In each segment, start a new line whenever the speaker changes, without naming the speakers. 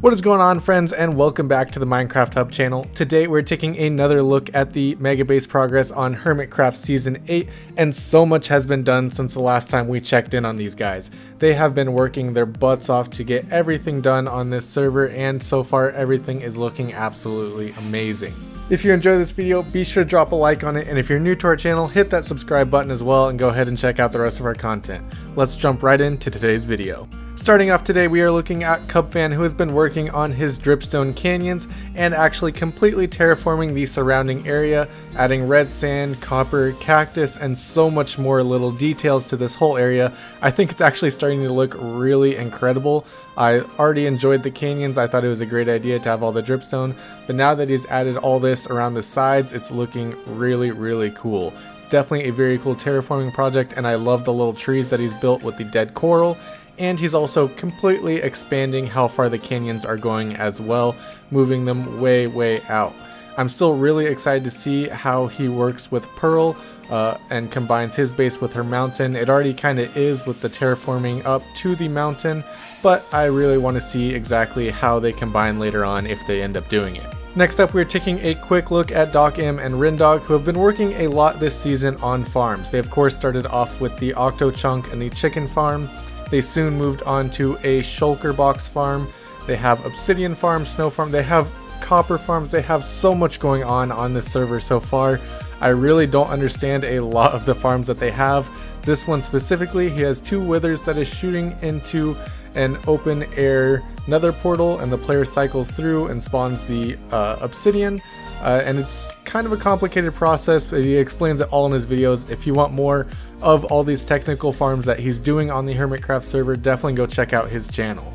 What is going on, friends, and welcome back to the Minecraft Hub channel. Today we're taking another look at the mega base progress on Hermitcraft Season 8, and so much has been done since the last time we checked in on these guys. They have been working their butts off to get everything done on this server, and so far everything is looking absolutely amazing. If you enjoy this video, be sure to drop a like on it, and if you're new to our channel, hit that subscribe button as well and go ahead and check out the rest of our content. Let's jump right into today's video. Starting off today, we are looking at Cubfan, who has been working on his dripstone canyons and actually completely terraforming the surrounding area, adding red sand, copper, cactus, and so much more little details to this whole area. I think it's actually starting to look really incredible. I already enjoyed the canyons. I thought it was a great idea to have all the dripstone, but now that he's added all this around the sides, it's looking really cool. Definitely a very cool terraforming project, and I love the little trees that he's built with the dead coral. And he's also completely expanding how far the canyons are going as well, moving them way out. I'm still really excited to see how he works with Pearl and combines his base with her mountain. It already kind of is with the terraforming up to the mountain, but I really want to see exactly how they combine later on if they end up doing it. Next up, we're taking a quick look at Doc M and Rindog, who have been working a lot this season on farms. They of course started off with the Octo Chunk and the chicken farm. They soon moved on to a shulker box farm. They have obsidian farm, snow farm, they have copper farms. They have so much going on this server so far. I really don't understand a lot of the farms that they have. This one specifically, he has two withers that is shooting into an open air nether portal, and the player cycles through and spawns the obsidian. And it's kind of a complicated process, but he explains it all in his videos. If you want more of all these technical farms that he's doing on the Hermitcraft server, definitely go check out his channel.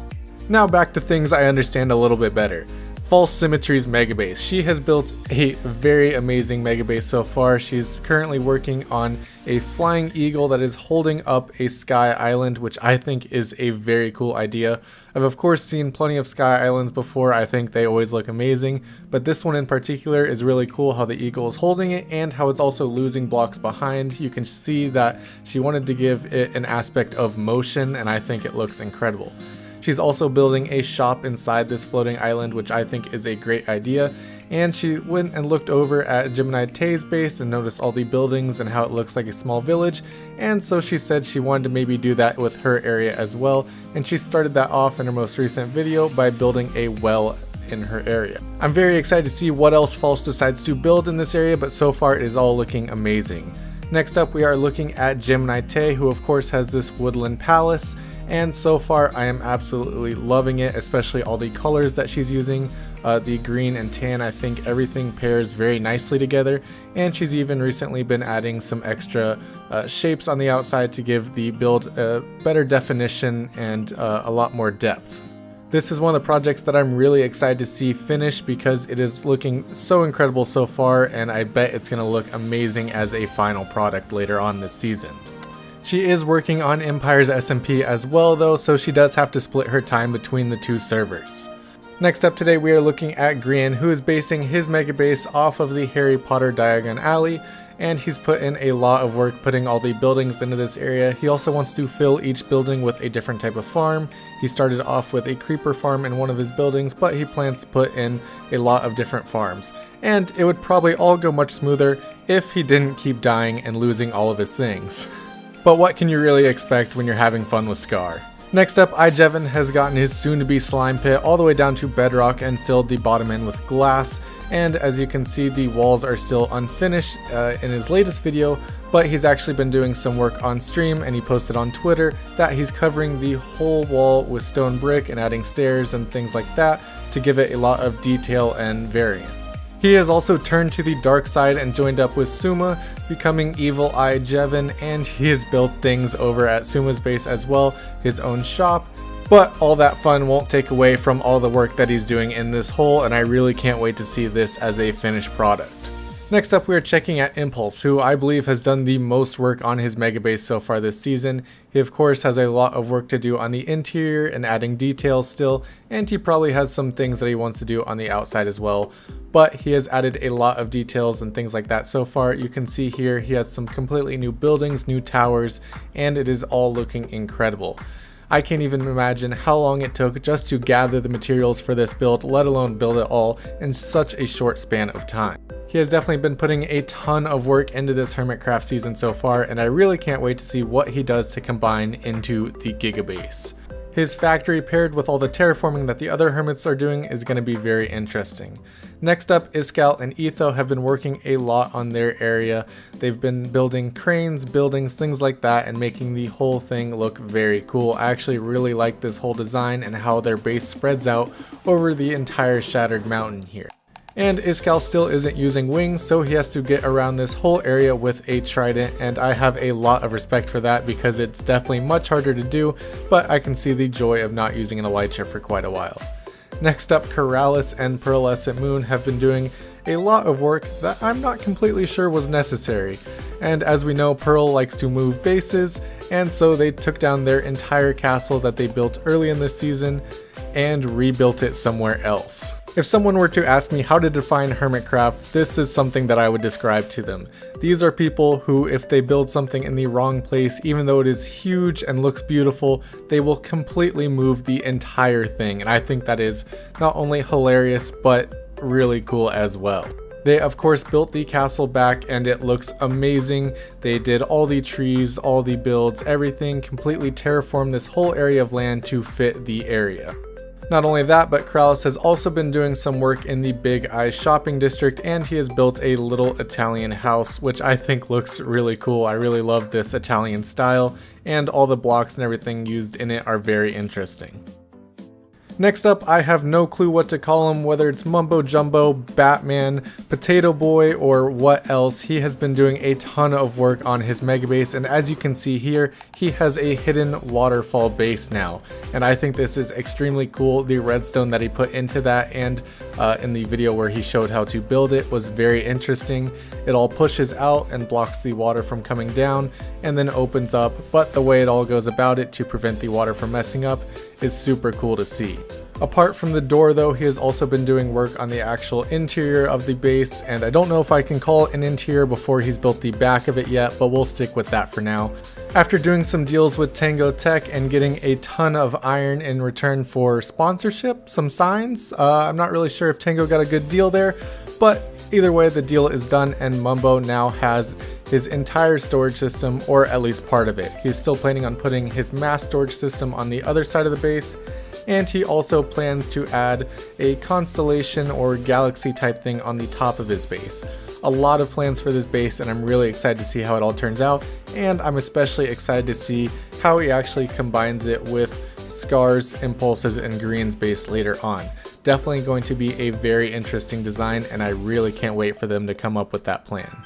Now back to things I understand a little bit better. False Symmetry's megabase. She has built a very amazing megabase so far. She's currently working on a flying eagle that is holding up a sky island, which I think is a very cool idea. I've of course seen plenty of sky islands before. I think they always look amazing, but this one in particular is really cool how the eagle is holding it and how it's also losing blocks behind. You can see that she wanted to give it an aspect of motion, and I think it looks incredible. She's also building a shop inside this floating island, which I think is a great idea. And she went and looked over at Gemini Tay's base and noticed all the buildings and how it looks like a small village. And so she said she wanted to maybe do that with her area as well. And she started that off in her most recent video by building a well in her area. I'm very excited to see what else False decides to build in this area, but so far it is all looking amazing. Next up, we are looking at Gemini Tay, who of course has this woodland palace. And so far I am absolutely loving it, especially all the colors that she's using. The green and tan, I think everything pairs very nicely together, and she's even recently been adding some extra shapes on the outside to give the build a better definition and a lot more depth. This is one of the projects that I'm really excited to see finish because it is looking so incredible so far, and I bet it's going to look amazing as a final product later on this season. She is working on Empire's SMP as well though, so she does have to split her time between the two servers. Next up today, we are looking at Grian, who is basing his mega base off of the Harry Potter Diagon Alley, and he's put in a lot of work putting all the buildings into this area. He also wants to fill each building with a different type of farm. He started off with a creeper farm in one of his buildings, but he plans to put in a lot of different farms. And it would probably all go much smoother if he didn't keep dying and losing all of his things. But what can you really expect when you're having fun with Scar? Next up, iJevon has gotten his soon-to-be slime pit all the way down to bedrock and filled the bottom end with glass. And as you can see, the walls are still unfinished in his latest video, but he's actually been doing some work on stream, and he posted on Twitter that he's covering the whole wall with stone brick and adding stairs and things like that to give it a lot of detail and variant. He has also turned to the dark side and joined up with Suma, becoming Evil Eye Jevon, and he has built things over at Suma's base as well, his own shop. But all that fun won't take away from all the work that he's doing in this hole, and I really can't wait to see this as a finished product. Next up, we are checking at Impulse, who I believe has done the most work on his mega base so far this season. He of course has a lot of work to do on the interior and adding details still, and he probably has some things that he wants to do on the outside as well. But he has added a lot of details and things like that so far. You can see here he has some completely new buildings, new towers, and it is all looking incredible. I can't even imagine how long it took just to gather the materials for this build, let alone build it all in such a short span of time. He has definitely been putting a ton of work into this Hermitcraft season so far, and I really can't wait to see what he does to combine into the Gigabase. His factory paired with all the terraforming that the other hermits are doing is going to be very interesting. Next up, Iskal and Etho have been working a lot on their area. They've been building cranes, buildings, things like that, and making the whole thing look very cool. I actually really like this whole design and how their base spreads out over the entire Shattered Mountain here. And Iskal still isn't using wings, so he has to get around this whole area with a trident, and I have a lot of respect for that because it's definitely much harder to do, but I can see the joy of not using an elytra for quite a while. Next up, Keralis and Pearlescent Moon have been doing a lot of work that I'm not completely sure was necessary. And as we know, Pearl likes to move bases, and so they took down their entire castle that they built early in this season and rebuilt it somewhere else. If someone were to ask me how to define Hermitcraft, this is something that I would describe to them. These are people who, if they build something in the wrong place, even though it is huge and looks beautiful, they will completely move the entire thing. And I think that is not only hilarious, but really cool as well. They of course built the castle back and it looks amazing. They did all the trees, all the builds, everything, completely terraformed this whole area of land to fit the area. Not only that, but Keralis has also been doing some work in the Big Eye shopping district, and he has built a little Italian house, which I think looks really cool. I really love this Italian style, and all the blocks and everything used in it are very interesting. Next up, I have no clue what to call him, whether it's Mumbo Jumbo, Batman, Potato Boy, or what else. He has been doing a ton of work on his mega base, and as you can see here, he has a hidden waterfall base now. And I think this is extremely cool. The redstone that he put into that and in the video where he showed how to build it was very interesting. It all pushes out and blocks the water from coming down and then opens up, but the way it all goes about it to prevent the water from messing up is super cool to see. Apart from the door though, he has also been doing work on the actual interior of the base, and I don't know if I can call it an interior before he's built the back of it yet, but we'll stick with that for now. After doing some deals with Tango Tech and getting a ton of iron in return for sponsorship, some signs, I'm not really sure if Tango got a good deal there, but either way the deal is done and Mumbo now has his entire storage system, or at least part of it. He's still planning on putting his mass storage system on the other side of the base, and he also plans to add a constellation or galaxy type thing on the top of his base. A lot of plans for this base, and I'm really excited to see how it all turns out, and I'm especially excited to see how he actually combines it with Scar's, Impulse's, and Green's base later on. Definitely going to be a very interesting design, and I really can't wait for them to come up with that plan.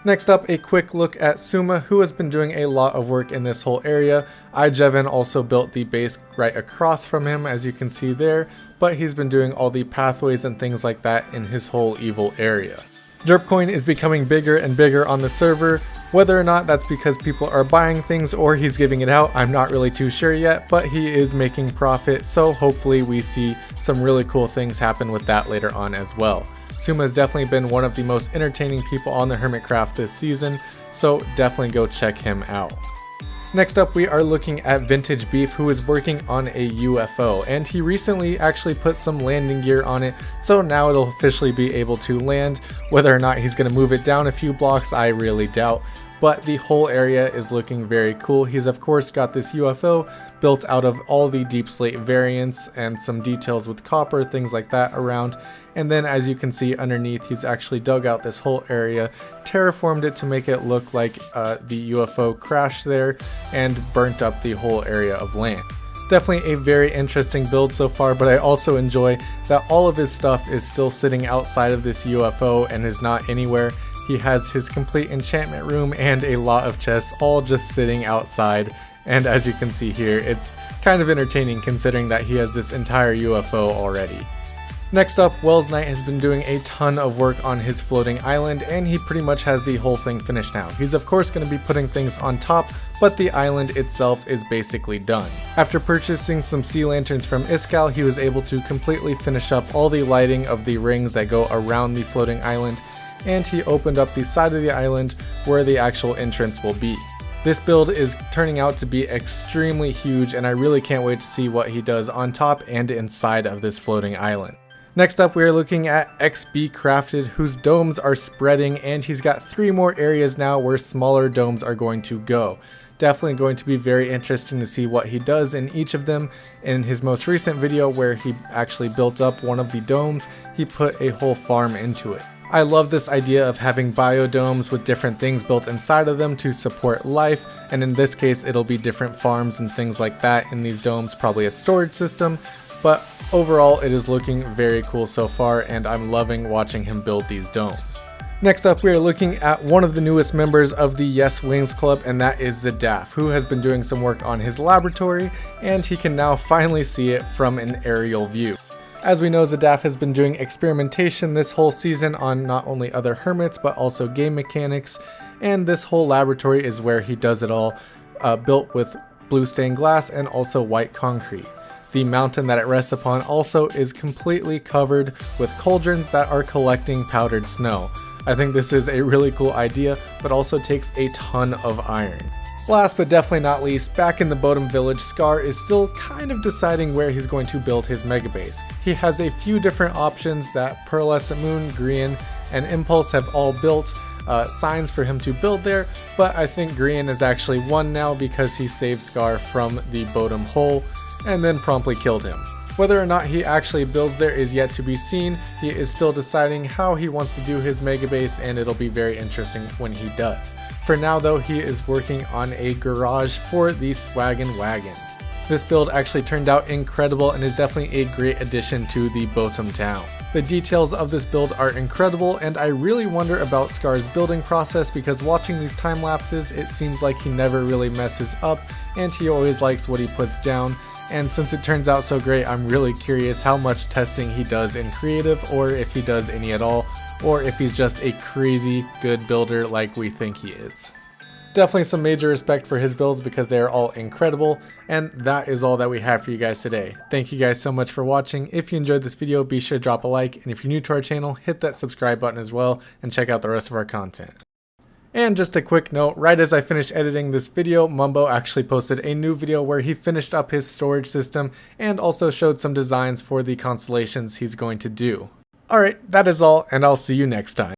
Next up, a quick look at Suma, who has been doing a lot of work in this whole area. Ijevin also built the base right across from him, as you can see there, but he's been doing all the pathways and things like that in his whole evil area. Derpcoin is becoming bigger and bigger on the server. Whether or not that's because people are buying things or he's giving it out, I'm not really too sure yet, but he is making profit, so hopefully we see some really cool things happen with that later on as well. Suma has definitely been one of the most entertaining people on the Hermitcraft this season, so definitely go check him out. Next up, we are looking at Vintage Beef, who is working on a UFO, and he recently actually put some landing gear on it, so now it'll officially be able to land. Whether or not he's going to move it down a few blocks, I really doubt. But the whole area is looking very cool. He's of course got this UFO built out of all the deep slate variants and some details with copper, things like that around. And then as you can see underneath, he's actually dug out this whole area, terraformed it to make it look like the UFO crashed there and burnt up the whole area of land. Definitely a very interesting build so far, but I also enjoy that all of his stuff is still sitting outside of this UFO and is not anywhere. He has his complete enchantment room and a lot of chests all just sitting outside, and as you can see here, it's kind of entertaining considering that he has this entire UFO already. Next up, Wells Knight has been doing a ton of work on his floating island, and he pretty much has the whole thing finished now. He's of course going to be putting things on top, but the island itself is basically done. After purchasing some sea lanterns from Iskal, he was able to completely finish up all the lighting of the rings that go around the floating island, and he opened up the side of the island where the actual entrance will be. This build is turning out to be extremely huge, and I really can't wait to see what he does on top and inside of this floating island. Next up, we are looking at XB Crafted, whose domes are spreading, and he's got 3 more areas now where smaller domes are going to go. Definitely going to be very interesting to see what he does in each of them. In his most recent video where he actually built up one of the domes, he put a whole farm into it. I love this idea of having biodomes with different things built inside of them to support life, and in this case it'll be different farms and things like that in these domes, probably a storage system, but overall it is looking very cool so far, and I'm loving watching him build these domes. Next up, we are looking at one of the newest members of the Yes Wings Club, and that is Zadaf, who has been doing some work on his laboratory, and he can now finally see it from an aerial view. As we know, Zadaf has been doing experimentation this whole season on not only other hermits, but also game mechanics, and this whole laboratory is where he does it all, built with blue stained glass and also white concrete. The mountain that it rests upon also is completely covered with cauldrons that are collecting powdered snow. I think this is a really cool idea, but also takes a ton of iron. Last but definitely not least, back in the Bodum village, Scar is still kind of deciding where he's going to build his mega base. He has a few different options that Pearlescent Moon, Grian, and Impulse have all built signs for him to build there, but I think Grian is actually won now because he saved Scar from the Bodum hole and then promptly killed him. Whether or not he actually builds there is yet to be seen. He is still deciding how he wants to do his mega base, and it'll be very interesting when he does. For now though, he is working on a garage for the Swaggin' Wagon. This build actually turned out incredible and is definitely a great addition to the Bodum town. The details of this build are incredible, and I really wonder about Scar's building process, because watching these time lapses, it seems like he never really messes up and he always likes what he puts down. And since it turns out so great, I'm really curious how much testing he does in creative, or if he does any at all, or if he's just a crazy good builder like we think he is. Definitely some major respect for his builds because they are all incredible, and that is all that we have for you guys today. Thank you guys so much for watching. If you enjoyed this video, be sure to drop a like, and if you're new to our channel, hit that subscribe button as well, and check out the rest of our content. And just a quick note, right as I finished editing this video, Mumbo actually posted a new video where he finished up his storage system and also showed some designs for the constellations he's going to do. Alright, that is all, and I'll see you next time.